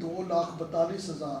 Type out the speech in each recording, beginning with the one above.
2,42,000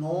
9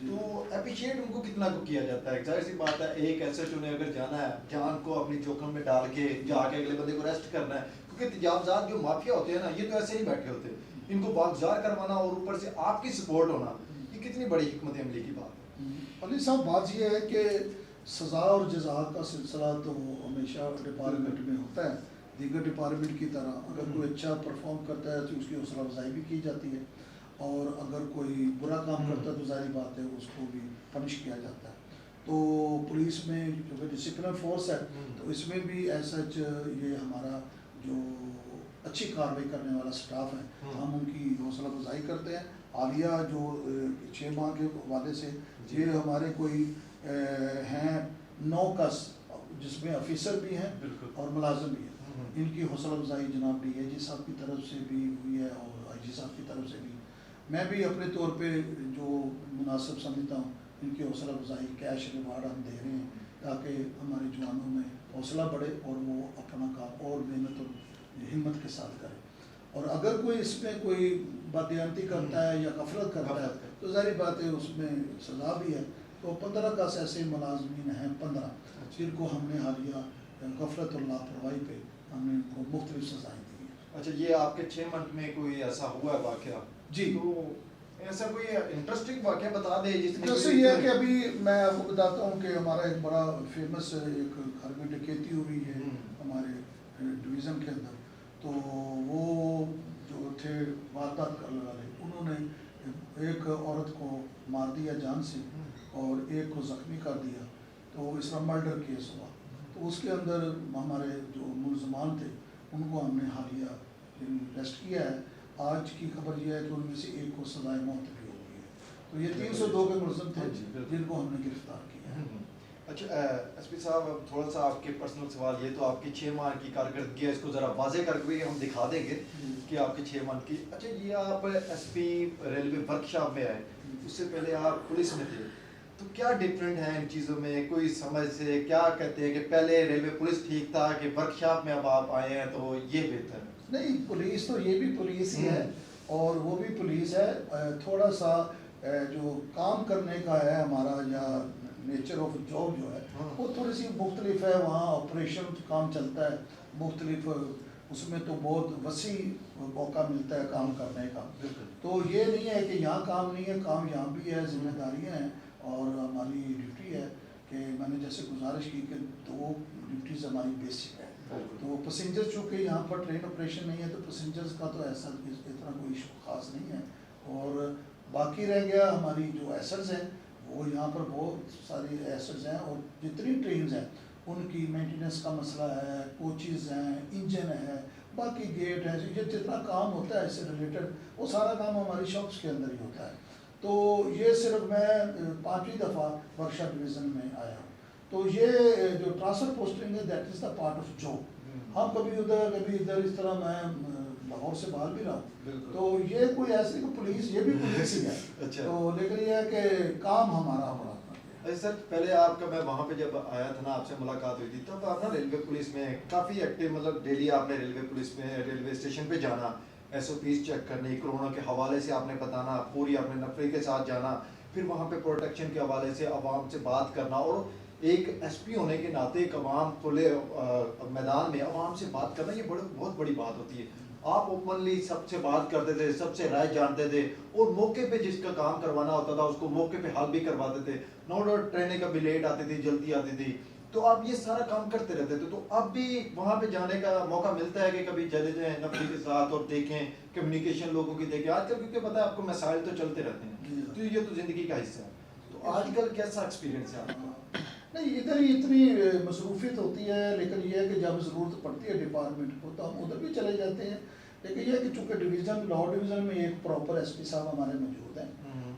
تو اپریشیٹ ان کو کتنا کو کیا جاتا ہے؟ ظاہر سی بات ہے ایک ایسے چنے اگر جانا ہے جان کو اپنی جوخم میں ڈال کے جا کے اگلے بندے کو ریسٹ کرنا ہے، کیونکہ تجاوزات جو مافیا ہوتے ہیں نا یہ تو ایسے نہیں بیٹھے ہوتے، ان کو باگزار کروانا اور اوپر سے آپ کی سپورٹ ہونا، یہ کتنی بڑی حکمت عملی کی بات ہے۔ علی صاحب بات یہ ہے کہ سزا اور جزا کا سلسلہ تو ہمیشہ ڈپارٹمنٹ میں ہوتا ہے، دیگر ڈپارٹمنٹ کی طرح اگر کوئی اچھا پرفارم کرتا ہے تو اس کی حوصلہ افزائی بھی کی جاتی ہے، اور اگر کوئی برا کام کرتا ہے تو ظاہری بات ہے اس کو بھی پنش کیا جاتا ہے۔ تو پولیس میں جو کہ ڈسپلن فورس ہے تو اس میں بھی ایز سچ یہ ہمارا جو اچھی کارروائی کرنے والا سٹاف ہے ہم ان کی حوصلہ افزائی کرتے ہیں۔ حالیہ جو 6 ماہ کے حوالے سے یہ ہمارے کوئی ہیں 9 کس جس میں آفیسر بھی ہیں اور ملازم بھی ہیں، ان کی حوصلہ افزائی جناب ڈی اے جی صاحب کی طرف سے بھی ہوئی ہے اور آئی جی صاحب کی طرف سے بھی، میں بھی اپنے طور پہ جو مناسب سمجھتا ہوں ان کی حوصلہ افزائی کیش ریوارڈ ہم دے رہے ہیں تاکہ ہمارے جوانوں میں حوصلہ بڑھے اور وہ اپنا کام اور محنت اور ہمت کے ساتھ کریں، اور اگر کوئی اس میں کوئی بددیانتی کرتا ہے یا غفلت کرتا ہے تو ظاہری بات ہے اس میں سزا بھی ہے۔ تو 15 کس ایسے ملازمین ہیں 15 جن کو ہم نے حالیہ غفلت اور لاپرواہی پہ ہم نے ان کو مختلف سزائیں دی ہیں۔ اچھا، یہ آپ کے 6 منتھ میں کوئی ایسا ہوا ہے واقعہ؟ جی، تو ایسا کوئی انٹرسٹنگ واقعہ بتا دے جس میں جیسے یہ ہے کہ ابھی میں آپ کو بتاتا ہوں کہ ہمارا ایک بڑا فیمس ایک گھر میں ڈکیتی ہوئی ہے ہمارے ڈویژن کے اندر، تو وہ جو تھے واردات کرنے والے انہوں نے ایک عورت کو مار دیا جان سے اور ایک کو زخمی کر دیا، تو اس کا مرڈر کیس ہوا، تو اس کے اندر ہمارے جو ملزمان تھے ان کو ہم نے حالیہ ریسٹ کیا ہے۔ آج کی خبر یہ ہے کہ ان میں سے ایک کو سزائے موت بھی ہو گئی ہے، تو یہ 302 کے ملزم تھے جن کو ہم نے گرفتار کیا ہے۔ اچھا ایس پی صاحب، اب تھوڑا سا آپ کے پرسنل سوال، یہ تو آپ کی 6 ماہ کی کارکردگی ہے، اس کو ذرا واضح کر کے ہم دکھا دیں گے کہ آپ کی 6 ماہ کی۔ اچھا، یہ آپ S P railway work shop میں آئے، اس سے پہلے آپ پولیس میں تھے، تو کیا ڈفرینٹ ہے ان چیزوں میں؟ کوئی سمجھ سے کیا کہتے ہیں کہ پہلے ریلوے پولیس ٹھیک تھا کہ ورک شاپ میں اب آپ آئے ہیں تو یہ بہتر ہے؟ نہیں، پولیس تو یہ بھی پولیس ہی ہے اور وہ بھی پولیس ہے، تھوڑا سا جو کام کرنے کا ہے ہمارا یا نیچر آف جاب جو ہے وہ تھوڑی سی مختلف ہے، وہاں آپریشن کام چلتا ہے مختلف، اس میں تو بہت وسیع موقع ملتا ہے کام کرنے کا، تو یہ نہیں ہے کہ یہاں کام نہیں ہے، کام یہاں بھی ہے، ذمہ داریاں ہیں اور ہماری ڈیوٹی ہے کہ میں نے جیسے گزارش کی کہ 2 ڈیوٹیز ہماری بیسک ہے، تو پیسنجر چونکہ یہاں پر ٹرین آپریشن نہیں ہے تو پیسنجرز کا تو ایسا اتنا کوئی ایشو خاص نہیں ہے، اور باقی رہ گیا ہماری جو ایسٹس ہیں وہ یہاں پر بہت ساری ایسٹس ہیں، اور جتنی ٹرینز ہیں ان کی مینٹیننس کا مسئلہ ہے، کوچز ہیں، انجن ہے، باقی گیٹ ہے، یہ جتنا کام ہوتا ہے اس سے ریلیٹڈ وہ سارا کام ہماری شاپس کے اندر ہی ہوتا ہے۔ تو یہ صرف میں 5ویں دفعہ ورکشاپ ڈویژن میں آیا ہوں، تو یہ جو ٹرانسفر پوسٹنگ ہے that is the part of job, ہم کبھی ادھر کبھی ادھر، اس طرح میں لاہور سے باہر بھی رہا ہوں، تو یہ کوئی ایسی کہ پولیس، یہ بھی پولیس ہی ہے، تو لیکن یہ ہے کہ کام ہمارا ہو رہا ہے۔ سر پہلے آپ کا، میں وہاں پہ جب آیا تھا نا آپ سے ملاقات ہوئی تھی، تب آپ نا ریلوے پولیس میں کافی ایکٹیو، مطلب ڈیلی آپ نے ریلوے پولیس میں ریلوے اسٹیشن پہ جانا، ایس او پیز چیک کرنی، کورونا کے حوالے سے آپ نے بتانا، پوری آپ نے نفری کے ساتھ جانا، پھر وہاں پہ پروٹیکشن کے حوالے سے عوام سے بات کرنا، اور ایک ایس پی ہونے کے ناطے ایک عوام کھلے میدان میں عوام سے بات کرنا، یہ بہت بڑی بات ہوتی ہے۔ آپ اوپنلی سب سے بات کرتے تھے، سب سے رائے جانتے تھے، اور موقع پہ جس کا کام کروانا ہوتا تھا اس کو موقع پہ حل بھی کرواتے تھے، نو ڈاؤٹ ٹرینیں کبھی لیٹ آتی تھی، جلدی آتی تھی، تو آپ یہ سارا کام کرتے رہتے تھے، تو اب بھی وہاں پہ جانے کا موقع ملتا ہے کہ کبھی چلے جائیں نفری کے ساتھ اور دیکھیں کمیونیکیشن لوگوں کی دیکھیں؟ آج کل کیونکہ پتہ ہے آپ کو مسائل تو چلتے رہتے ہیں، تو یہ تو زندگی کا حصہ ہے، تو آج کل کیسا ایکسپیرینس ہے آپ کا؟ نہیں، ادھر ہی اتنی مصروفیت ہوتی ہے، لیکن یہ ہے کہ جب ضرورت پڑتی ہے ڈپارٹمنٹ کو تو ہم ادھر بھی چلے جاتے ہیں، لیکن یہ ہے کہ چونکہ ڈویژن لاہور ڈویژن میں ایک پراپر ایس پی صاحب ہمارے موجود ہیں،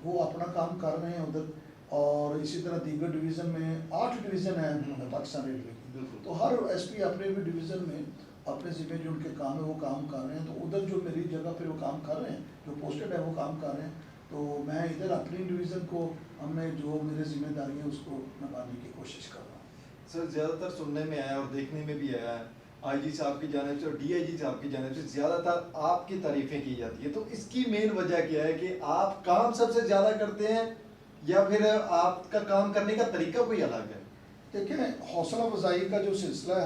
وہ اپنا کام کر رہے ہیں ادھر، اور اسی طرح دیگر ڈویژن میں 8 ڈویژن ہیں پاکستان ریلوے کی، تو ہر ایس پی اپنے بھی ڈویژن میں اپنے ذمہ جو ان کے کام ہے وہ کام کر رہے ہیں، تو ادھر جو میری جگہ پہ وہ کام کر رہے ہیں، جو پوسٹڈ ہے وہ کام کر رہے ہیں، تو میں ادھر اپنی ڈویژن کو ہم نے جو میرے ذمہ داری ہے اس کو نبھانے کی کوشش کر رہا ہوں۔ سر زیادہ تر سننے میں آیا اور دیکھنے میں بھی آیا ہے، آئی جی صاحب کی جانب سے اور ڈی آئی جی صاحب کی جانب سے زیادہ تر آپ کی تعریفیں کی جاتی ہے، تو اس کی مین وجہ کیا ہے کہ آپ کام سب سے زیادہ کرتے ہیں یا پھر آپ کا کام کرنے کا طریقہ کوئی الگ ہے؟ دیکھیں حوصلہ افزائی کا جو سلسلہ ہے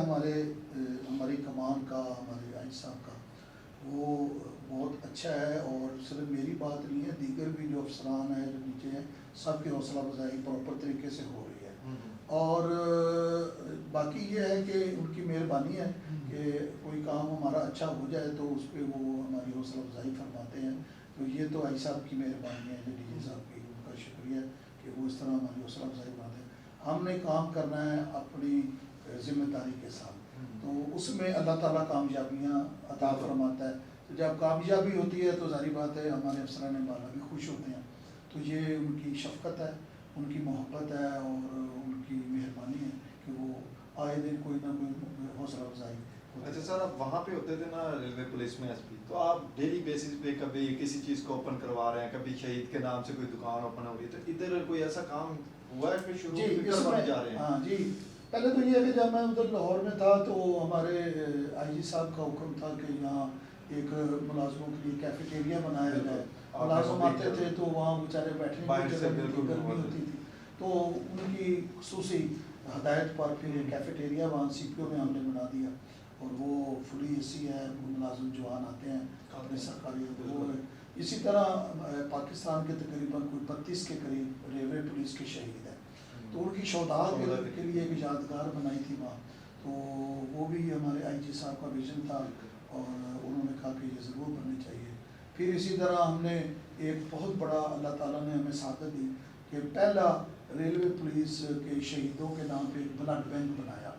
ہماری کمان کا، ہمارے آئی صاحب کا، وہ بہت اچھا ہے، اور صرف میری بات نہیں ہے، دیگر بھی جو افسران ہیں جو نیچے ہیں سب کی حوصلہ افزائی پراپر طریقے سے ہو رہی ہے، اور باقی یہ ہے کہ ان کی مہربانی ہے کہ کوئی کام ہمارا اچھا ہو جائے تو اس پہ وہ ہماری حوصلہ افزائی فرماتے ہیں، تو یہ تو آئی صاحب کی مہربانی ہے، ڈی جی صاحب کی، ان کا شکریہ کہ وہ اس طرح ہماری حوصلہ افزائی فرماتے ہیں۔ ہم نے کام کرنا ہے اپنی ذمہ داری کے ساتھ، تو اس میں اللہ تعالیٰ کامیابیاں عطا فرماتا ہے، تو جب کامیابی ہوتی ہے تو ظاہری بات ہے ہمارے افسران بالا بھی خوش ہوتے ہیں، تو یہ ان کی شفقت ہے، ان کی محبت ہے، اور ان کی مہربانی ہے کہ وہ آئے دن کوئی نہ کوئی حوصلہ افزائی۔ اچھا سر، آپ وہاں پہ ہوتے تھے نا ریلوے پولیس میں ایس پی، تو آپ ڈیلی بیسس پہ کبھی کسی چیز کو اوپن کروا رہے ہیں، کبھی شہید کے نام سے کوئی دکان اوپن ہو رہی ہے، تو ادھر کوئی ایسا کام ہوا ہے کہ شروع کروانے جا رہے ہیں؟ ہاں جی، پہلے تو یہ ہے کہ جب میں ادھر لاہور میں تھا تو ہمارے آئی جی صاحب کا حکم تھا کہ یہاں ایک ملازموں کے لیے کیفیٹیریا بنایا جائے، ملازم آتے تھے تو وہاں بیچارے بیٹھنے کی جگہ گرمی ہوتی تھی، تو ان کی خصوصی ہدایت پر پھر ایک کیفیٹیریا وہاں سی پی او میں ہم نے بنا دیا، اور وہ فلی اے سی ہے، ملازم جوان آتے ہیں اپنے سرکاری، وہ اسی طرح پاکستان کے تقریباً کوئی 32 کے قریب ریلوے پولیس کے شہید ہیں، تو ان کی شہداء کے لیے ایک یادگار بنائی تھی وہاں، تو وہ بھی ہمارے آئی جی صاحب کا ویژن تھا، اور انہوں نے کہا کہ یہ ضرور بننی چاہیے۔ پھر اسی طرح ہم نے ایک بہت بڑا، اللہ تعالیٰ نے ہمیں سعادت دی کہ پہلا ریلوے پولیس کے شہیدوں کے نام پہ ایک بلڈ بینک بنایا۔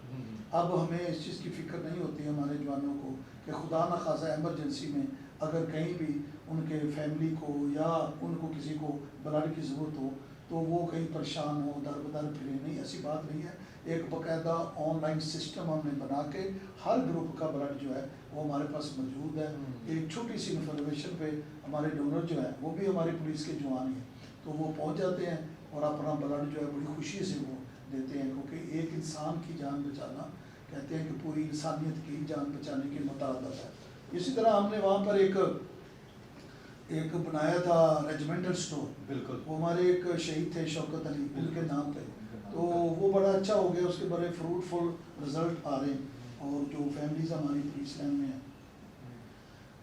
اب ہمیں اس چیز کی فکر نہیں ہوتی ہمارے جوانوں کو کہ خدا نخواستہ ایمرجنسی میں اگر کہیں بھی ان کے فیملی کو یا ان کو کسی کو بلڈ کی ضرورت ہو تو وہ کہیں پریشان ہو، در بدر پھرے، نہیں ایسی بات نہیں ہے، ایک باقاعدہ آن لائن سسٹم ہم نے بنا کے ہر گروپ کا بلڈ جو ہے وہ ہمارے پاس موجود ہے۔ ایک چھوٹی سی انفارمیشن پہ ہمارے ڈونر جو ہے وہ بھی ہماری پولیس کے جوان ہیں، تو وہ پہنچ جاتے ہیں اور اپنا بلڈ جو ہے بڑی خوشی سے وہ دیتے ہیں، کیونکہ ایک انسان کی جان بچانا کہتے ہیں کہ پوری انسانیت کی جان بچانے کے مترادف ہے۔ اسی طرح ہم نے وہاں پر ایک بنایا تھا ریجیمنٹل اسٹور، بالکل، وہ ہمارے ایک شہید تھے شوکت علی، ان کے نام پہ، تو وہ بڑا اچھا ہو گیا، اس کے بڑے فروٹفل رزلٹ آ رہے ہیں، اور جو فیملیز ہماری پولیس لائن میں ہیں،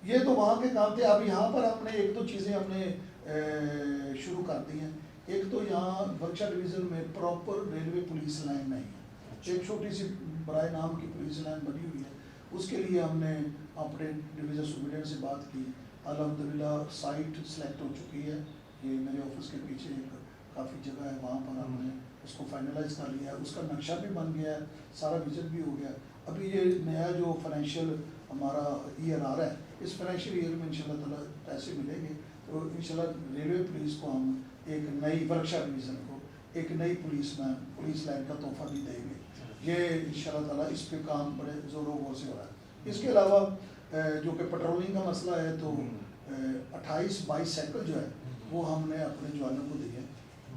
یہ تو وہاں کے کام تھے۔ اب یہاں پر ہم نے ایک دو چیزیں ہم نے شروع کر دی ہیں۔ ایک تو یہاں ورکشا ڈویژن میں پراپر ریلوے پولیس لائن نہیں ہے، ایک چھوٹی سی برائے نام کی پولیس لائن بنی ہوئی ہے، اس کے لیے ہم نے اپنے ڈویژن سپرنٹینڈنٹ سے بات کی، الحمدللہ سائٹ سلیکٹ ہو چکی ہے، یہ میرے آفس کے پیچھے ایک کافی جگہ ہے، وہاں پر ہم نے اس کو فائنلائز کر لیا ہے، اس کا نقشہ بھی بن گیا ہے، سارا وزٹ بھی ہو گیا۔ ابھی یہ نیا جو فائنینشیل ہمارا ایئر آ رہا ہے، اس فائنینشیل ایئر میں انشاءاللہ تعالیٰ پیسے ملیں گے تو انشاءاللہ ریلوے پولیس کو ہم ایک نئی ورکشا ڈویژن کو ایک نئی پولیس لائن کا تحفہ بھی دیں گے۔ یہ انشاءاللہ تعالیٰ اس پہ کام بڑے زور و غور سے ہو رہا ہے۔ اس کے علاوہ جو کہ پٹرولنگ کا مسئلہ ہے، تو 28 22 سائیکل جو ہے وہ ہم نے اپنے جوانوں کو دیے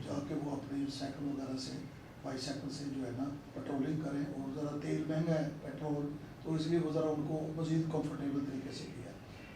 تاکہ وہ اپنے سائیکل وغیرہ سے، بائی سائیکل سے جو ہے نا پٹرولنگ کریں، اور ذرا تیل مہنگا ہے پیٹرول، تو اس لیے وہ ذرا ان کو مزید کمفرٹیبل طریقے سے کیا۔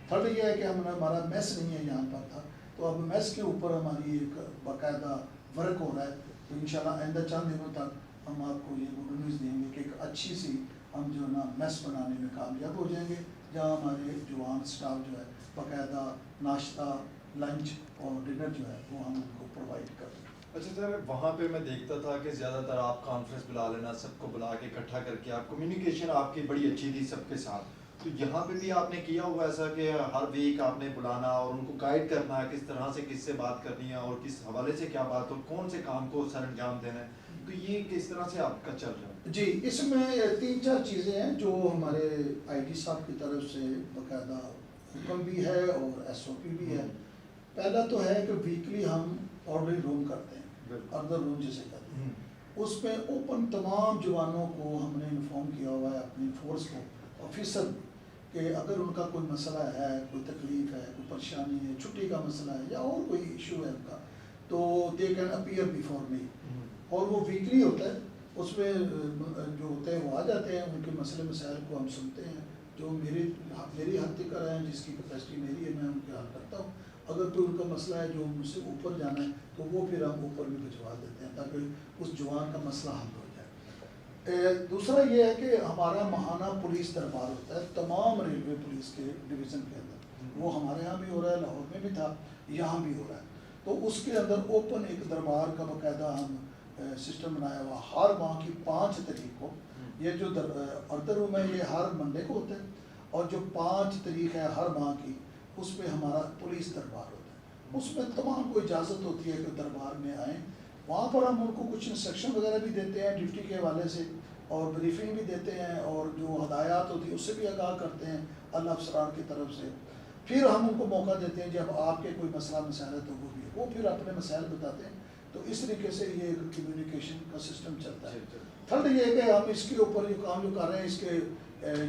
تھرڈ یہ ہے کہ ہمارا میس نہیں ہے یہاں پر تھا، تو اب میس کے اوپر ہماری ایک باقاعدہ ورک ہو رہا ہے، تو انشاءاللہ آئندہ چند دنوں تک ہم آپ کو یہ گڈ نیوز دیں گے کہ ایک اچھی سی ہم جو ہے نا میس بنانے میں کامیاب ہو جائیں گے، جہاں ہمارے جوان اسٹاف جو ہے باقاعدہ ناشتہ، لنچ اور ڈنر جو ہے وہ ہم ان کو پرووائڈ کریں۔ اچھا سر، وہاں پہ میں دیکھتا تھا کہ زیادہ تر آپ کانفرنس بلا لینا، سب کو بلا کے اکٹھا کر کے، آپ کمیونیکیشن آپ کی بڑی اچھی تھی سب کے ساتھ، تو یہاں پہ بھی آپ نے کیا ہوا ایسا کہ ہر ویک آپ نے بلانا اور ان کو گائیڈ کرنا ہے کس طرح سے کس سے بات کرنی ہے اور کس حوالے سے کیا بات اور کون سے کام کو سر انجام دینا ہے، تو یہ کس طرح سے آپ کا چل رہا ہے؟ جی، اس میں 3-4 چیزیں ہیں جو ہمارے آئی ٹی صاحب کی طرف سے باقاعدہ حکم بھی ہے اور ایس او پی بھی ہے۔ پہلا تو ہے کہ ویکلی ہم آرڈرنگ روم کرتے ہیں، اردر روم جسے کہتے ہیں، اس میں اوپن تمام جوانوں کو ہم نے انفارم کیا ہوا ہے، اپنی فورس کو، آفیسر، کہ اگر ان کا کوئی مسئلہ ہے، کوئی تکلیف ہے، کوئی پریشانی ہے، چھٹی کا مسئلہ ہے یا اور کوئی ایشو ہے ان کا، تو دے کین اپیئر بیفور می، اور وہ ویکلی ہوتا ہے، اس میں جو ہوتے ہیں وہ آ جاتے ہیں، ان کے مسئلے مسائل کو ہم سنتے ہیں، جو میری حد تک ہیں، جس کی کیپیسٹی میری ہے میں ان کے حل کرتا ہوں، اگر کوئی ان کا مسئلہ ہے جو مجھ سے اوپر جانا ہے تو وہ پھر ہم اوپر بھی بھجوا دیتے ہیں تاکہ اس جوان کا مسئلہ حل ہو جائے۔ دوسرا یہ ہے کہ ہمارا ماہانہ پولیس دربار ہوتا ہے تمام ریلوے پولیس کے ڈویژن کے اندر، وہ ہمارے یہاں بھی ہو رہا ہے، لاہور میں بھی تھا، یہاں بھی ہو رہا ہے۔ تو اس کے اندر اوپن ایک دربار کا باقاعدہ ہم سسٹم بنایا ہوا، ہر ماہ کی 5 تاریخ کو یہ جو اردر روم ہے یہ ہر منڈے کو ہوتا ہے، اور جو 5 تاریخ ہے ہر ماہ کی اس میں ہمارا پولیس دربار ہوتا ہے۔ اس میں تمام کو اجازت ہوتی ہے کہ دربار میں آئیں، وہاں پر ہم ان کو کچھ انسٹرکشن وغیرہ بھی دیتے ہیں ڈیوٹی کے حوالے سے، اور بریفنگ بھی دیتے ہیں، اور جو ہدایات ہوتی ہے اس سے بھی آگاہ کرتے ہیں اللہ افسران کی طرف سے۔ پھر ہم ان کو موقع دیتے ہیں جب آپ کے کوئی مسئلہ مسائل ہے تو وہ پھر اپنے مسائل بتاتے ہیں۔ تو اس طریقے سے یہ ایک کمیونیکیشن کا سسٹم چلتا ہے۔ تھرڈ یہ ہے کہ ہم اس کے اوپر یہ کام جو کر رہے ہیں، اس کے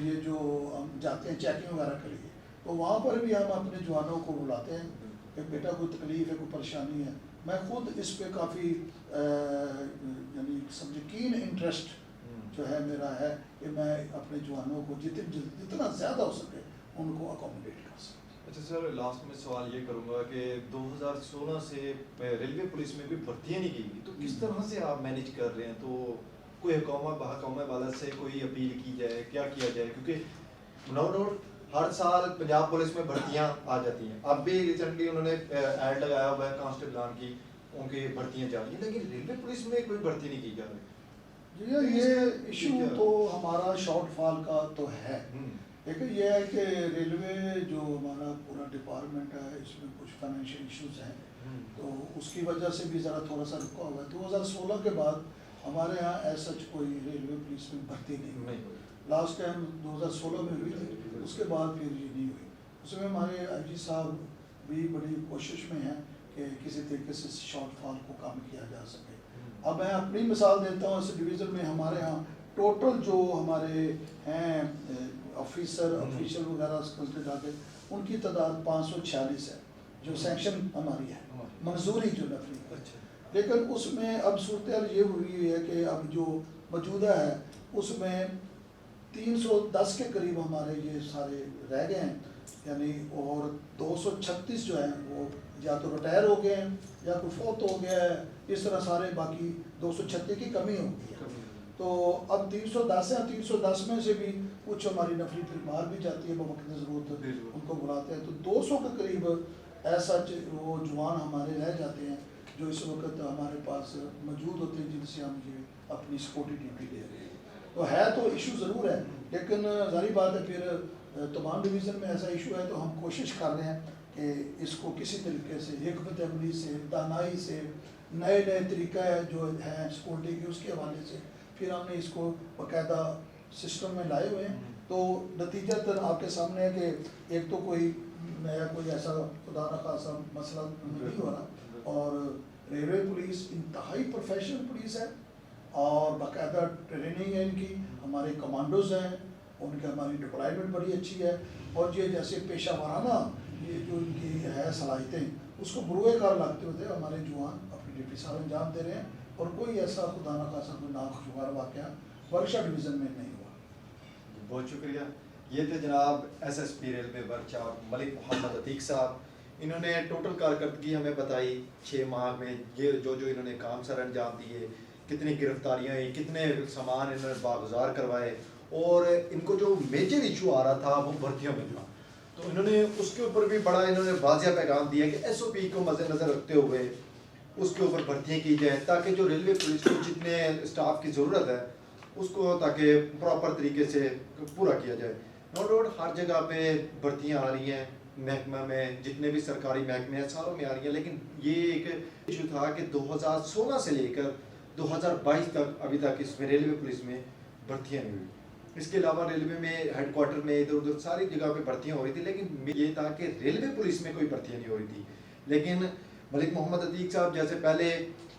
یہ جو ہم جاتے ہیں چیکنگ وغیرہ کے لیے، تو وہاں پر بھی ہم اپنے جوانوں کو بلاتے ہیں کہ بیٹا کوئی تکلیف ہے، کوئی پریشانی ہے۔ میں خود اس پہ کافی یعنی سمجھے کین انٹرسٹ جو ہے میرا ہے کہ میں اپنے جوانوں کو جتنا زیادہ ہو سکے ان کو اکوموڈیٹ کر سکوں۔ اچھا سر، لاسٹ میں سوال یہ کروں گا کہ 2016 سے ریلوے پولیس میں بھی بھرتیاں نہیں کی گئی، تو کس طرح سے آپ مینیج کر رہے ہیں؟ تو کوئی حکومت والا سے کوئی اپیل کی جائے، کیا کیا جائے؟ کیونکہ نو ڈاؤٹ ہر سال پنجاب پولیس میں بھرتیاں آ جاتی ہیں، اب بھی ریسنٹلی انہوں نے ایڈ لگایا ہوا ہے کانسٹیبلان کی، ان کی بھرتیاں جا رہی ہیں، لیکن ریلوے پولیس میں کوئی بھرتی نہیں کی جا رہی۔ جی یہ ایشو تو ہمارا شارٹ فال کا تو ہے، لیکن یہ ہے کہ ریلوے جو ہمارا پورا ڈپارٹمنٹ ہے اس میں کچھ فائنینشیل ایشوز ہیں، تو اس کی وجہ سے بھی ذرا تھوڑا سا رکا ہوا ہے۔ 2016 کے بعد ہمارے یہاں ایسا کوئی ریلوے پولیس میں بھرتی نہیں ہوئی، لاسٹ ٹائم 2016 میں ہوئی تھی، اس کے بعد پھر یہ نہیں ہوئی۔ اس میں ہمارے آئی جی صاحب بھی بڑی کوشش میں ہیں کہ کسی طریقے سے شارٹ فال کو کم کیا جا سکے۔ اب میں اپنی مثال دیتا ہوں، اس ڈویژن میں ہمارے ہاں ٹوٹل جو ہمارے ہیں آفیشل وغیرہ ان کی تعداد 546 ہے جو سینکشن ہماری ہے، منظوری جو نفری ہے۔ لیکن اس میں اب صورتحال یہ ہوئی ہے کہ اب جو موجودہ ہے اس میں 310 کے قریب ہمارے یہ سارے رہ گئے ہیں، یعنی اور 236 جو ہیں وہ یا تو ریٹائر ہو گئے ہیں یا کوئی فوت ہو گیا ہے، اس طرح سارے باقی 236 کی کمی ہو گئی ہے۔ تو اب 310 ہیں، 310 میں سے بھی کچھ ہماری نفری پھر باہر بھی جاتی ہے بوقت ضرورت، ان کو بلاتے ہیں، تو 200 کے قریب ایسا وہ جوان ہمارے رہ جاتے ہیں جو اس وقت ہمارے پاس موجود ہوتے ہیں، جن سے ہم یہ اپنی سپورٹی ڈیوٹی دے رہے ہیں۔ تو ہے تو ایشو ضرور ہے، لیکن ظاہری بات ہے پھر تمام ڈویژن میں ایسا ایشو ہے تو ہم کوشش کر رہے ہیں کہ اس کو کسی طریقے سے حکمت عملی سے، دانائی سے، نئے طریقہ ہے جو ہیں سیکورٹی کے اس کے حوالے سے پھر ہم نے اس کو باقاعدہ سسٹم میں لائے ہوئے ہیں۔ تو نتیجہ آپ کے سامنے ہے کہ ایک تو کوئی نیا کوئی ایسا خدا نخواستہ مسئلہ نہیں ہو رہا، اور ریلوے پولیس انتہائی پروفیشنل پولیس ہے اور باقاعدہ ٹریننگ ہے ان کی، ہمارے کمانڈوز ہیں، ان کی ہماری ڈپلائمنٹ بڑی اچھی ہے، اور یہ جیسے پیشہ ورانہ یہ جو ان کی ہے صلاحیتیں اس کو بروئے کار لگتے ہوتے ہمارے جوان اپنی ڈیوٹی سارے انجام دے رہے ہیں، اور کوئی ایسا خدا نخواستہ کوئی ناخوشگوار واقعہ ورکشاپ ڈویژن میں نہیں ہوا۔ بہت شکریہ۔ یہ تھے جناب S S P railway workshop Malik Muhammad Atiq Sahib, انہوں نے ٹوٹل کارکردگی ہمیں بتائی 6 ماہ میں، یہ جو انہوں نے کام سر انجام دیے، کتنی گرفتاریاں ہوئیں، کتنے سامان انہوں نے باگزار کروائے، اور ان کو جو میجر ایشو آ رہا تھا وہ بھرتیوں میں تھا، تو انہوں نے اس کے اوپر بھی بڑا انہوں نے واضح پیغام دیا کہ ایس او پی کو مد نظر رکھتے ہوئے اس کے اوپر بھرتیاں کی جائیں تاکہ جو ریلوے پولیس کو جتنے اسٹاف کی ضرورت ہے اس کو تاکہ پراپر طریقے سے پورا کیا جائے۔ نو ڈاؤٹ ہر جگہ پہ بھرتیاں آ رہی ہیں، محکمہ میں جتنے بھی سرکاری محکمے ہیں ساروں میں آ رہی ہیں، لیکن یہ ایک ایشو تھا کہ 2016 سے لے کر 2022 تک ابھی تک اس میں ریلوے پولیس میں بھرتیاں نہیں ہوئی۔ اس کے علاوہ ریلوے میں ہیڈ کوارٹر میں ادھر ادھر ساری جگہ پہ بھرتیاں ہو رہی تھی، لیکن یہ تھا کہ ریلوے پولیس میں کوئی بھرتیاں نہیں ہو رہی تھی۔ لیکن ملک محمد عتیق صاحب جیسے پہلے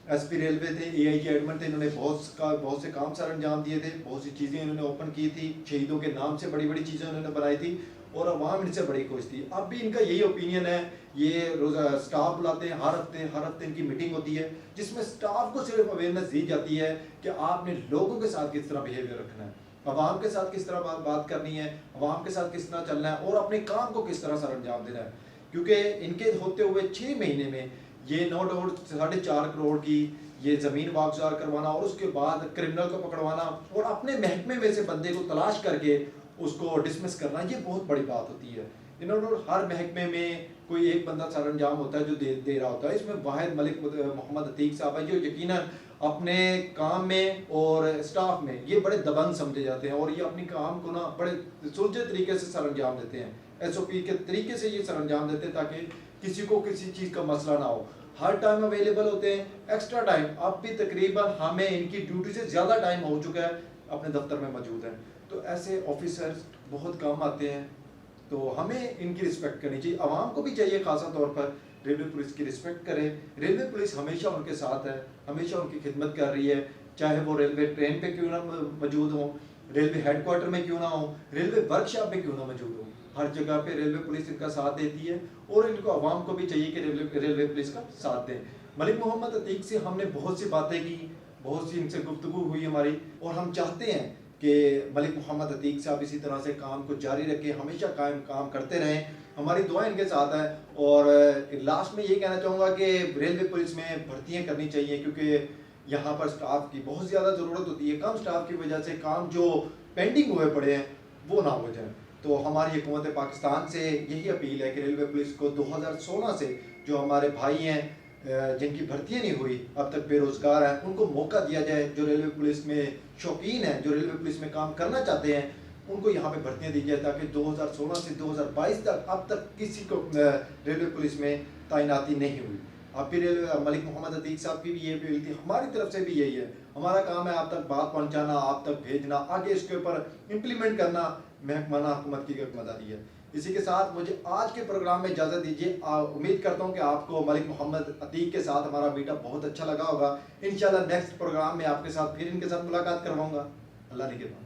ایس پی ریلوے تھے، اے آئی جی ایڈمن تھے، انہوں نے بہت سے کام سر انجام دیے تھے، بہت سی چیزیں انہوں نے اوپن کی تھی، شہیدوں کے نام سے بڑی بڑی چیزیں انہوں نے بنائی تھی، اور عوام ان سے بڑی خوش تھی۔ اب بھی ان کا یہی اوپینین ہے، یہ روزہ سٹاف بلاتے ہیں، ہر ہفتے ان کی میٹنگ ہوتی ہے جس میں سٹاف کو صرف اویئرنیس دی جاتی ہے کہ آپ نے لوگوں کے ساتھ کس طرح بیہیویئر رکھنا ہے، عوام کے ساتھ کس طرح بات کرنی ہے، عوام کے ساتھ کس طرح چلنا ہے، اور اپنے کام کو کس طرح سر انجام دینا ہے۔ کیونکہ ان کے ہوتے ہوئے 6 مہینے میں یہ نو ڈاؤٹ 4.5 کروڑ کی یہ زمین واگزار کروانا اور اس کے بعد کرمنل کو پکڑوانا اور اپنے محکمے میں سے بندے کو تلاش کر کے اس کو ڈسمس کرنا، یہ بہت بڑی بات ہوتی ہے۔ ہر محکمے میں کوئی ایک بندہ سر انجام ہوتا ہے جو دے رہا ہوتا ہے، اس میں واحد ملک محمد عتیق صاحب ہے جو یقیناً اپنے کام میں اور اسٹاف میں یہ بڑے دبنگ سمجھے جاتے ہیں اور یہ اپنی کام کو نا بڑے سوچے طریقے سے سر انجام دیتے ہیں، SOP کے طریقے سے یہ سر انجام دیتے ہیں تاکہ کسی کو کسی چیز کا مسئلہ نہ ہو۔ ہر ٹائم اویلیبل ہوتے ہیں، ایکسٹرا ٹائم اب بھی تقریباً ہمیں ان کی ڈیوٹی سے زیادہ ٹائم ہو چکا ہے، اپنے دفتر میں موجود ہیں۔ تو ایسے آفیسرز بہت کام آتے ہیں، تو ہمیں ان کی رسپیکٹ کرنی چاہیے، عوام کو بھی چاہیے خاصا طور پر ریلوے پولیس کی رسپیکٹ کرے۔ ریلوے پولیس ہمیشہ ان کے ساتھ ہے، ہمیشہ ان کی خدمت کر رہی ہے، چاہے وہ ریلوے ٹرین پہ کیوں نہ موجود ہوں، ریلوے ہیڈ کوارٹر میں کیوں نہ ہوں، ریلوے ورک شاپ میں کیوں نہ موجود ہوں، ہر جگہ پہ ریلوے پولیس ان کا ساتھ دیتی ہے اور ان کو عوام کو بھی چاہیے کہ ریلوے پولیس کا ساتھ دیں۔ ملک محمد عتیق سے ہم نے بہت سی باتیں کی، بہت سی ان سے گفتگو ہوئی ہماری، اور ہم چاہتے ہیں کہ ملک محمد عتیق صاحب اسی طرح سے کام کو جاری رکھیں، ہمیشہ قائم کام کرتے رہیں، ہماری دعائیں ان کے ساتھ ہیں۔ اور لاسٹ میں یہ کہنا چاہوں گا کہ ریلوے پولیس میں بھرتیاں کرنی چاہیے، کیونکہ یہاں پر سٹاف کی بہت زیادہ ضرورت ہوتی ہے، کم سٹاف کی وجہ سے کام جو پینڈنگ ہوئے پڑے ہیں وہ نہ ہو جائیں۔ تو ہماری حکومت پاکستان سے یہی اپیل ہے کہ ریلوے پولیس کو 2016 سے جو ہمارے بھائی ہیں جن کی بھرتیاں نہیں ہوئی اب تک بے روزگار ہیں، ان کو موقع دیا جائے، جو ریلوے پولیس میں شوقین ہیں، جو ریلوے پولیس میں کام کرنا چاہتے ہیں، ان کو یہاں پہ بھرتیاں دی جائے تاکہ 2016 سے 2022 تک اب تک کسی کو ریلوے پولیس میں تعیناتی نہیں ہوئی۔ اب بھی ملک محمد عتیق صاحب کی بھی یہ اپیل تھی، ہماری طرف سے بھی یہی ہے، ہمارا کام ہے آپ تک بات پہنچانا، آپ تک بھیجنا، آگے اس کے اوپر امپلیمنٹ کرنا محکمانہ حکومت کی ذمہ داری ہے۔ اسی کے ساتھ مجھے آج کے پروگرام میں اجازت دیجیے، امید کرتا ہوں کہ آپ کو ملک محمد عتیق کے ساتھ ہمارا میٹ اپ بہت اچھا لگا ہوگا۔ انشاءاللہ نیکسٹ پروگرام میں آپ کے ساتھ پھر ان کے ساتھ ملاقات کرواؤں گا۔ اللہ نگہبان۔